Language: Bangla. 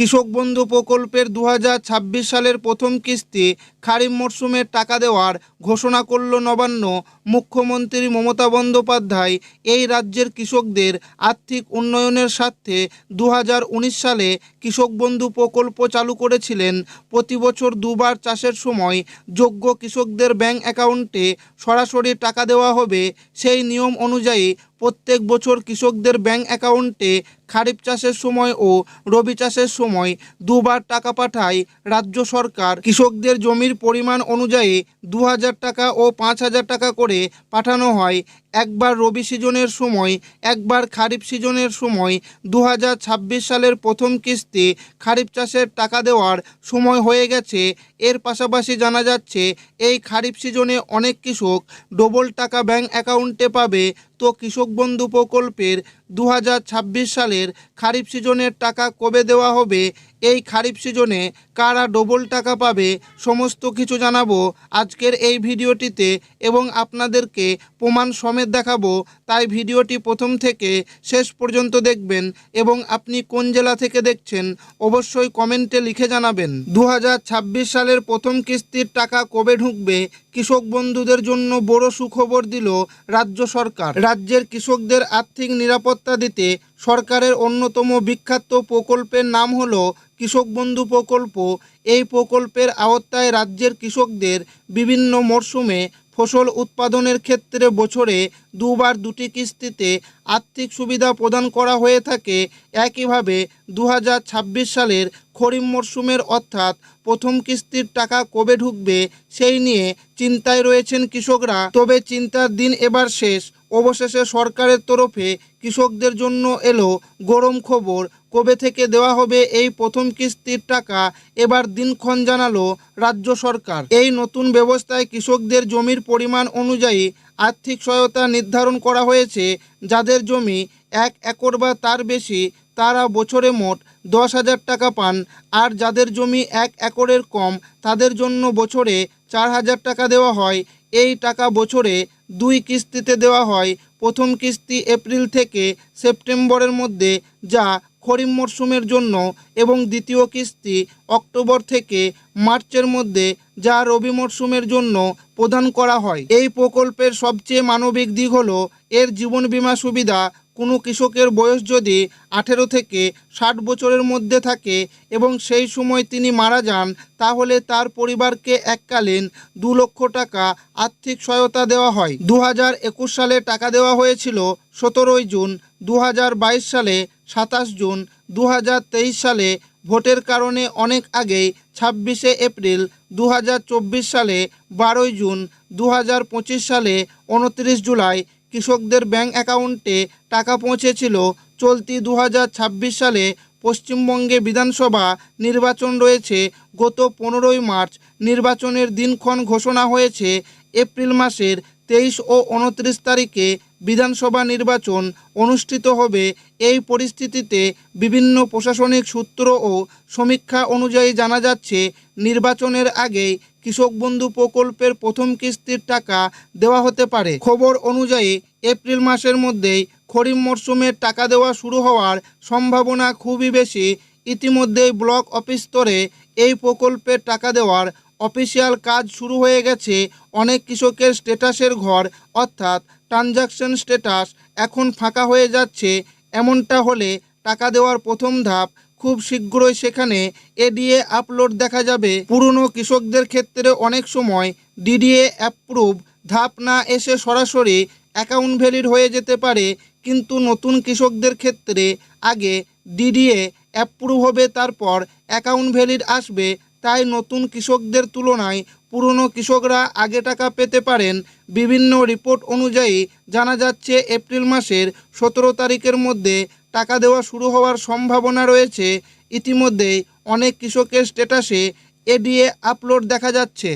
কৃষক বন্ধু প্রকল্পের 2026 সালের প্রথম কিস্তি খারিফ মরশুমের টাকা দেওয়ার ঘোষণা করল নবান্ন। মুখ্যমন্ত্রী মমতা বন্দ্যোপাধ্যায় এই রাজ্যের কৃষকদের আর্থিক উন্নয়নের স্বার্থে 2019 সালে কৃষক বন্ধু প্রকল্প চালু করেছিলেন। প্রতি বছর দুবার চাষের সময় যোগ্য কৃষকদের ব্যাংক অ্যাকাউন্টে সরাসরি টাকা দেওয়া হবে। সেই নিয়ম অনুযায়ী প্রত্যেক বছর কৃষকদের ব্যাংক অ্যাকাউন্টে খারিফ চাষের সময় ও রবি চাষের সময় দুবার টাকা পাঠায় রাজ্য সরকার। কৃষকদের জমির পরিমাণ অনুযায়ী 2000 টাকা ও 5000 টাকা করে পাঠানো হয়। একবার রবি সিজনের সময়, একবার খারিফ সিজনের সময়। 2026 সালের প্রথম কিস্তি খারিফ চাষের টাকা দেওয়ার সময় হয়ে গেছে। এর পাশাপাশি জানা যাচ্ছে এই খারিফ সিজনে অনেক কৃষক ডবল টাকা ব্যাংক অ্যাকাউন্টে পাবে। তো কৃষক বন্ধু প্রকল্পের 2026 সালের খারিফ সিজনের টাকা কবে দেওয়া হবে, এই খারিফ সিজনে কারা ডবল টাকা পাবে, সমস্ত কিছু জানাবো আজকের এই ভিডিওটিতে এবং আপনাদেরকে প্রমাণ সমেত দেখাবো। তাই ভিডিওটি প্রথম থেকে শেষ পর্যন্ত দেখবেন এবং আপনি কোন জেলা থেকে দেখছেন অবশ্যই কমেন্টে লিখে জানাবেন। 2026 সালের প্রথম কিস্তির টাকা কবে ঢুকবে? কৃষক বন্ধুদের জন্য বড় সুখবর দিল রাজ্য সরকার। রাজ্যের কৃষকদের আর্থিক নিরাপত্তা দিতে সরকারের অন্যতম বিখ্যাত প্রকল্পের নাম হলো কৃষক বন্ধু প্রকল্প। এই প্রকল্পের আওতায় রাজ্যের কৃষকদের বিভিন্ন মরশুমে ফসল উৎপাদনের ক্ষেত্রে বছরে দুবার দুটি কিস্তিতে আর্থিক সুবিধা প্রদান করা হয়ে থাকে। একইভাবে 2026 সালের খরিফ মরশুমের অর্থাৎ প্রথম কিস্তির টাকা কবে ঢুকবে সেই নিয়ে চিন্তায় রয়েছেন কৃষকরা। তবে চিন্তার দিন এবার শেষ। অবশেষে সরকারের তরফে কৃষকদের জন্য এলো গরম খবর। কবে থেকে দেওয়া হবে এই প্রথম কিস্তির টাকা, এবার দিনক্ষণ জানালো রাজ্য সরকার। এই নতুন ব্যবস্থায় কৃষকদের জমির পরিমাণ অনুযায়ী আর্থিক সহায়তা নির্ধারণ করা হয়েছে। যাদের জমি 1 একর বা তার বেশি তারা বছরে মোট 10,000 টাকা পান, আর যাদের জমি 1 একরের কম তাদের জন্য বছরে 4,000 টাকা দেওয়া হয়। এই টাকা বছরে 2 কিস্তিতে দেওয়া হয়। প্রথম কিস্তি এপ্রিল থেকে সেপ্টেম্বরের মধ্যে, যা খরিফ মরশুমের জন্য, এবং দ্বিতীয় কিস্তি অক্টোবর থেকে মার্চের মধ্যে, যা রবি মরশুমের জন্য প্রদান করা হয়। এই প্রকল্পের সবচেয়ে মানবিক দিক হলো এর জীবন বীমা সুবিধা। কোনো কৃষকের বয়স যদি 18 থেকে 60 বছরের মধ্যে থাকে এবং সেই সময় তিনি মারা যান, তাহলে তার পরিবারকে এককালীন 2 লক্ষ টাকা আর্থিক সহায়তা দেওয়া হয়। 2021 সালে টাকা দেওয়া হয়েছিল 17 জুন, 2022 সালে 27 জুন, 2023 সালে ভোটের কারণে অনেক আগেই 26শে এপ্রিল, 2024 সালে 12 জুন, 2025 সালে 29 জুলাই কৃষকদের ব্যাংক অ্যাকাউন্টে টাকা পৌঁছেছিল। চলতি 2026 সালে পশ্চিমবঙ্গে বিধানসভা নির্বাচন রয়েছে। গত 15ই মার্চ নির্বাচনের দিনক্ষণ ঘোষণা হয়েছে। এপ্রিল মাসের 23 ও 29 তারিখে বিধানসভা নির্বাচন অনুষ্ঠিত হবে। এই পরিস্থিতিতে বিভিন্ন প্রশাসনিক সূত্র ও সমীক্ষা অনুযায়ী জানা যাচ্ছে নির্বাচনের আগেই কৃষক বন্ধু প্রকল্পের প্রথম কিস্তির টাকা দেওয়া হতে পারে। খবর অনুযায়ী এপ্রিল মাসের মধ্যেই খরিফ মরশুমের টাকা দেওয়া শুরু হওয়ার সম্ভাবনা খুবই বেশি। ইতিমধ্যেই ব্লক অফিস স্তরে এই প্রকল্পের টাকা দেওয়ার অফিসিয়াল কাজ শুরু হয়ে গেছে। অনেক কৃষকের স্ট্যাটাসের ঘর অর্থাৎ ট্রানজাকশন স্ট্যাটাস এখন ফাঁকা হয়ে যাচ্ছে। এমনটা হলে টাকা দেওয়ার প্রথম ধাপ খুব শীঘ্রই সেখানে এডিএ আপলোড দেখা যাবে। পুরনো কৃষকদের ক্ষেত্রে অনেক সময় ডিডিএ অ্যাপ্রুভ ধাপ না এসে সরাসরি অ্যাকাউন্ট ভ্যালিড হয়ে যেতে পারে, কিন্তু নতুন কৃষকদের ক্ষেত্রে আগে ডিডিএ অ্যাপ্রুভ হবে, তারপর অ্যাকাউন্ট ভ্যালিড আসবে। তাই নতুন কৃষকদের তুলনায় পুরনো কৃষকরা আগে টাকা পেতে পারেন। বিভিন্ন রিপোর্ট অনুযায়ী জানা যাচ্ছে এপ্রিল মাসের 17 তারিখের মধ্যে টাকা দেওয়া শুরু হওয়ার সম্ভাবনা রয়েছে। ইতিমধ্যেই অনেক কৃষকের স্ট্যাটাসে এডিএ আপলোড দেখা যাচ্ছে।